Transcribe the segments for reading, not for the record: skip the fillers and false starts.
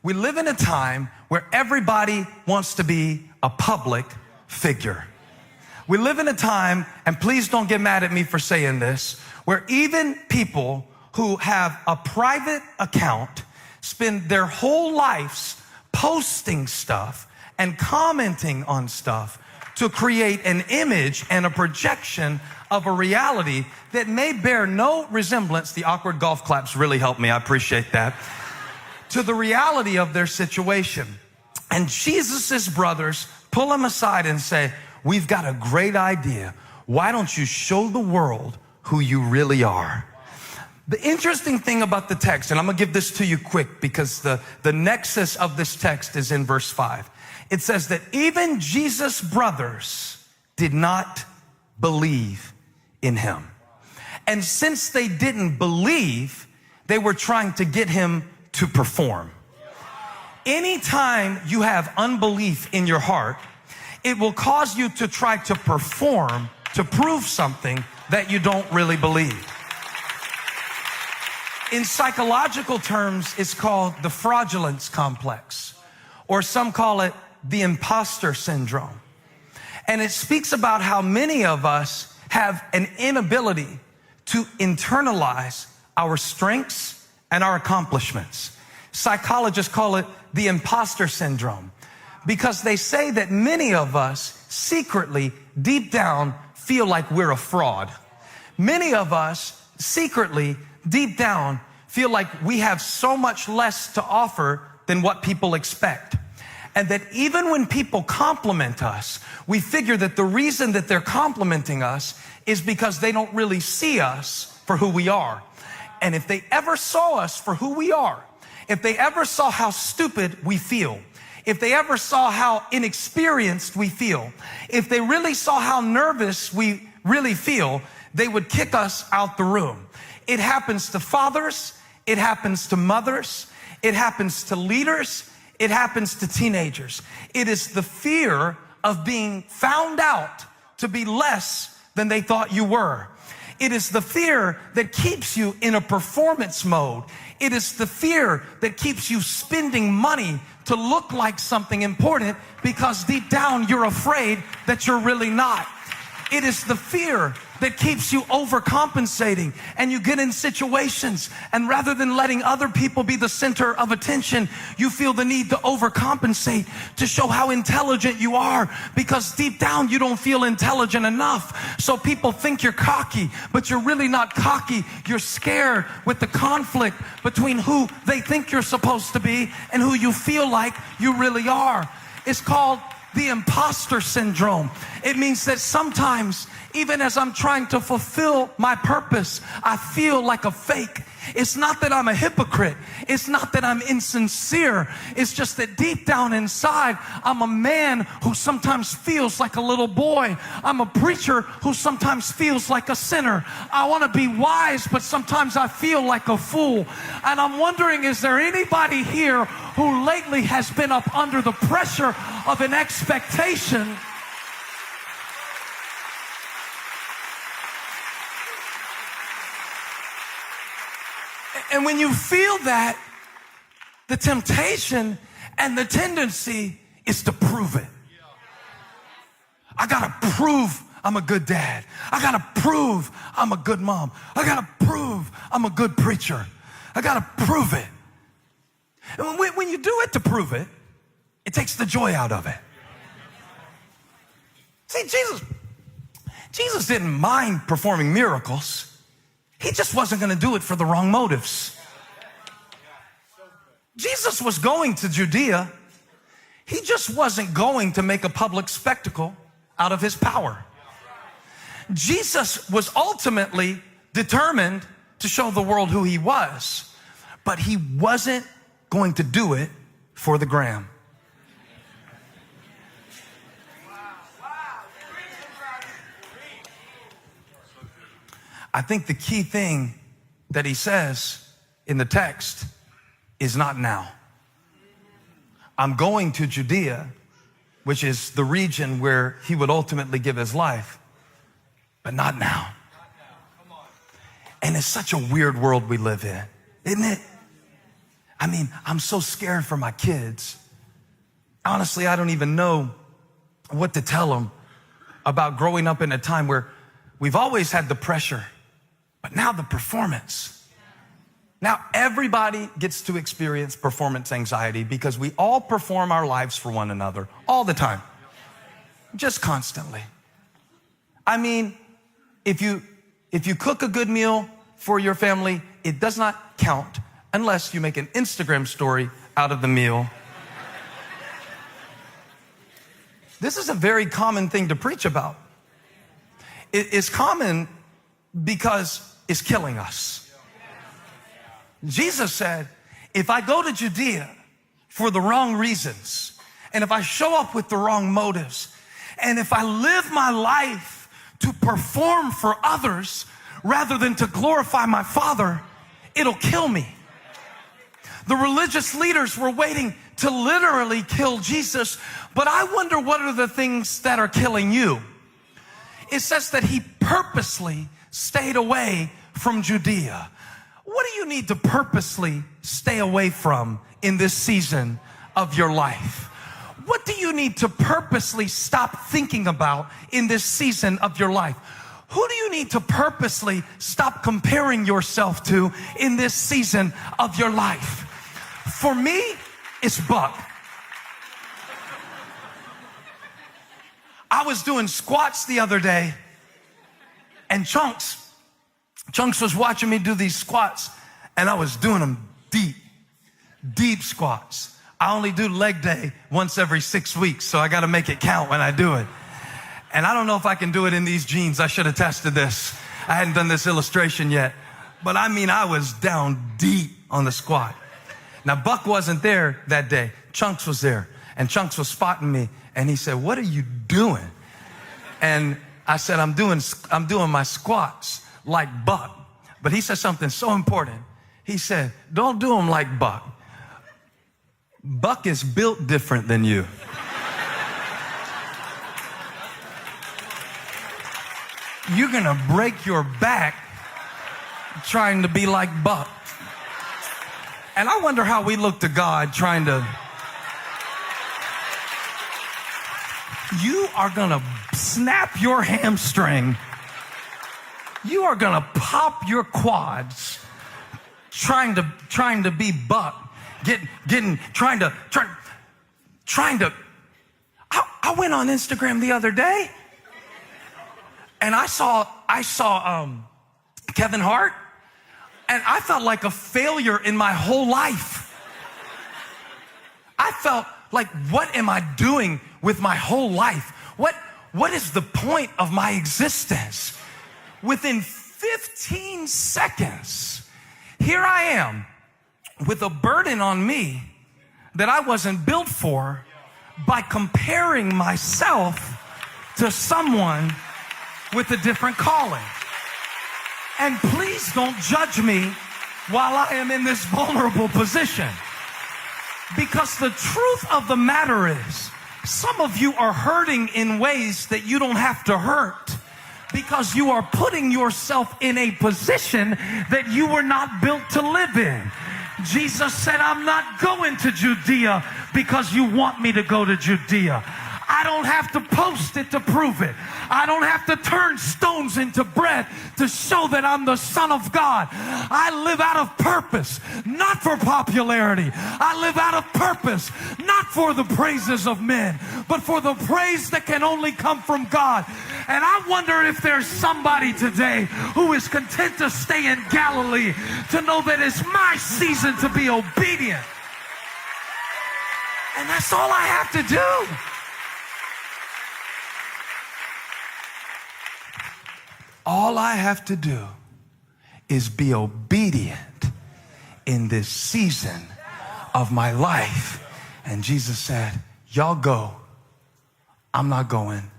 We live in a time where everybody wants to be a public figure. We live in a time, and please don't get mad at me for saying this, where even people who have a private account spend their whole lives posting stuff and commenting on stuff to create an image and a projection of a reality that may bear no resemblance. The awkward golf claps really helped me. I appreciate that. To the reality of their situation. And Jesus's brothers pull him aside and say, we've got a great idea. Why don't you show the world who you really are? The interesting thing about the text, and I'm going to give this to you quick because the nexus of this text is in verse 5. It says that even Jesus' brothers did not believe in him. And since they didn't believe, they were trying to get him to perform. Anytime you have unbelief in your heart, it will cause you to try to perform to prove something that you don't really believe. In psychological terms, it's called the fraudulence complex, or some call it the imposter syndrome. And it speaks about how many of us have an inability to internalize our strengths and our accomplishments. Psychologists call it the imposter syndrome because they say that many of us secretly, deep down, feel like we're a fraud. Many of us secretly, deep down, feel like we have so much less to offer than what people expect. And that even when people compliment us, we figure that the reason that they're complimenting us is because they don't really see us for who we are. And if they ever saw us for who we are, if they ever saw how stupid we feel, if they ever saw how inexperienced we feel, if they really saw how nervous we really feel, they would kick us out the room. It happens to fathers, it happens to mothers, it happens to leaders, it happens to teenagers. It is the fear of being found out to be less than they thought you were. It is the fear that keeps you in a performance mode. It is the fear that keeps you spending money to look like something important because deep down you're afraid that you're really not. It is the fear that keeps you overcompensating, and you get in situations, and rather than letting other people be the center of attention, you feel the need to overcompensate to show how intelligent you are, because deep down you don't feel intelligent enough. So people think you're cocky, but you're really not cocky. You're scared with the conflict between who they think you're supposed to be and who you feel like you really are. It's called the imposter syndrome. It means that sometimes, even as I'm trying to fulfill my purpose, I feel like a fake. It's not that I'm a hypocrite. It's not that I'm insincere. It's just that deep down inside, I'm a man who sometimes feels like a little boy. I'm a preacher who sometimes feels like a sinner. I want to be wise, but sometimes I feel like a fool. And I'm wondering, is there anybody here who lately has been up under the pressure of an expectation? And when you feel that, the temptation and the tendency is to prove it. I gotta prove I'm a good dad. I gotta prove I'm a good mom. I gotta prove I'm a good preacher. I gotta prove it. And when you do it to prove it, it takes the joy out of it. See, Jesus didn't mind performing miracles. He just wasn't going to do it for the wrong motives. Jesus was going to Judea. He just wasn't going to make a public spectacle out of his power. Jesus was ultimately determined to show the world who he was, but he wasn't going to do it for the gram. I think the key thing that he says in the text is not now. I'm going to Judea, which is the region where he would ultimately give his life, but not now. And it's such a weird world we live in, isn't it? I mean, I'm so scared for my kids. Honestly, I don't even know what to tell them about growing up in a time where we've always had the pressure, but now the performance. Now everybody gets to experience performance anxiety because we all perform our lives for one another all the time, just constantly. I mean, if you cook a good meal for your family, it does not count unless you make an Instagram story out of the meal. This is a very common thing to preach about. It's common because it's killing us. Jesus said, if I go to Judea for the wrong reasons, and if I show up with the wrong motives, and if I live my life to perform for others rather than to glorify my Father, it'll kill me. The religious leaders were waiting to literally kill Jesus, but I wonder what are the things that are killing you? It says that he purposely stayed away from Judea. What do you need to purposely stay away from in this season of your life? What do you need to purposely stop thinking about in this season of your life? Who do you need to purposely stop comparing yourself to in this season of your life? For me, it's Buck. I was doing squats the other day, and Chunks was watching me do these squats, and I was doing them deep squats. I only do leg day once every 6 weeks, so I got to make it count when I do it. And I don't know if I can do it in these jeans. I should have tested this. I hadn't done this illustration yet. But I mean, I was down deep on the squat. Now, Buck wasn't there that day. Chunks was there. And Chunks was spotting me. And he said, what are you doing? And I said, I'm doing my squats like Buck. But he said something so important. He said, don't do them like Buck. Buck is built different than you. You're going to break your back trying to be like Buck. And I wonder how we look to God trying to... You are going to snap your hamstring. You are going to pop your quads trying to be Buck. Trying to. I went on Instagram the other day and I saw Kevin Hart, and I felt like a failure in my whole life. I felt like, what am I doing with my whole life? What is the point of my existence? Within 15 seconds, here I am with a burden on me that I wasn't built for by comparing myself to someone with a different calling. And please don't judge me while I am in this vulnerable position. Because the truth of the matter is, some of you are hurting in ways that you don't have to hurt, because you are putting yourself in a position that you were not built to live in. Jesus said, I'm not going to Judea because you want me to go to Judea. I don't have to post it to prove it. I don't have to turn stones into bread to show that I'm the Son of God. I live out of purpose, not for popularity. I live out of purpose, not for the praises of men, but for the praise that can only come from God. And I wonder if there's somebody today who is content to stay in Galilee, to know that it's my season to be obedient. And that's all I have to do. All I have to do is be obedient in this season of my life. And Jesus said, y'all go. I'm not going.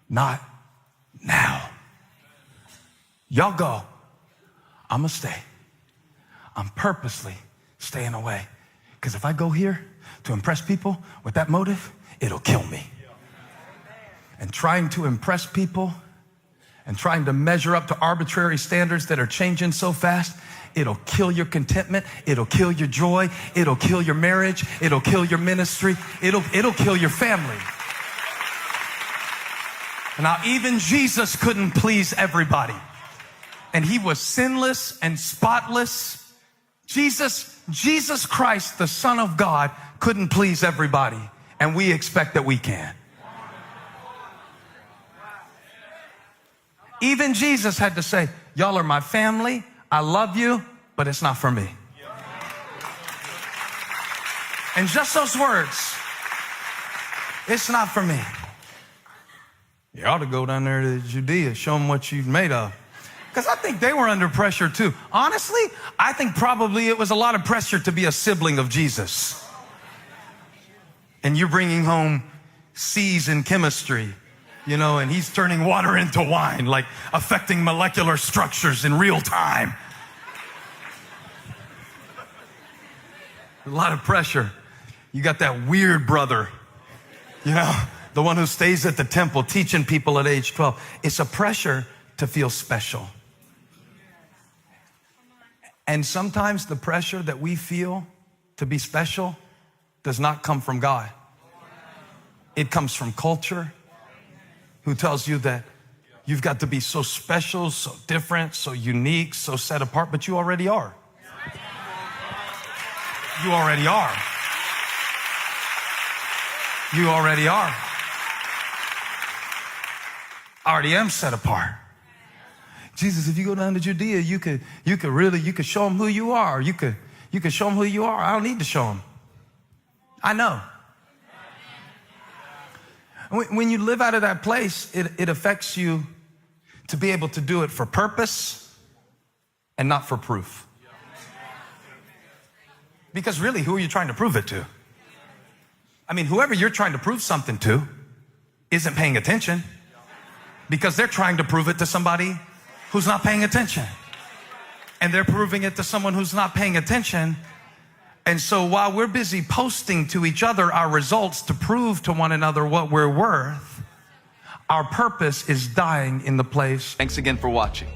Not now. Y'all go. I'm going to stay. I'm purposely staying away. Because if I go here to impress people with that motive, it'll kill me. And trying to impress people and trying to measure up to arbitrary standards that are changing so fast, It'll kill your contentment. It'll kill your joy. It'll kill your marriage. It'll kill your ministry. It'll kill your family. Now, even Jesus couldn't please everybody. And he was sinless and spotless. Jesus Christ, the Son of God, couldn't please everybody. And we expect that we can. Even Jesus had to say, y'all are my family. I love you, but it's not for me. And just those words, it's not for me. You ought to go down there to Judea, show them what you've made of. Because I think they were under pressure too. Honestly, I think probably it was a lot of pressure to be a sibling of Jesus. And you're bringing home C's in chemistry, you know, and he's turning water into wine, like affecting molecular structures in real time. A lot of pressure. You got that weird brother, you know, the one who stays at the temple teaching people at age 12. It's a pressure to feel special. And sometimes the pressure that we feel to be special does not come from God. It comes from culture, who tells you that you've got to be so special, so different, so unique, so set apart, but you already are. You already are. You already are. I already am set apart. Jesus, if you go down to Judea, you could show them who you are. You could show them who you are. I don't need to show them. I know. When you live out of that place, it affects you to be able to do it for purpose and not for proof. Because really, who are you trying to prove it to? I mean, whoever you're trying to prove something to isn't paying attention, because they're trying to prove it to somebody who's not paying attention. And they're proving it to someone who's not paying attention. And so while we're busy posting to each other our results to prove to one another what we're worth, our purpose is dying in the place. Thanks again for watching.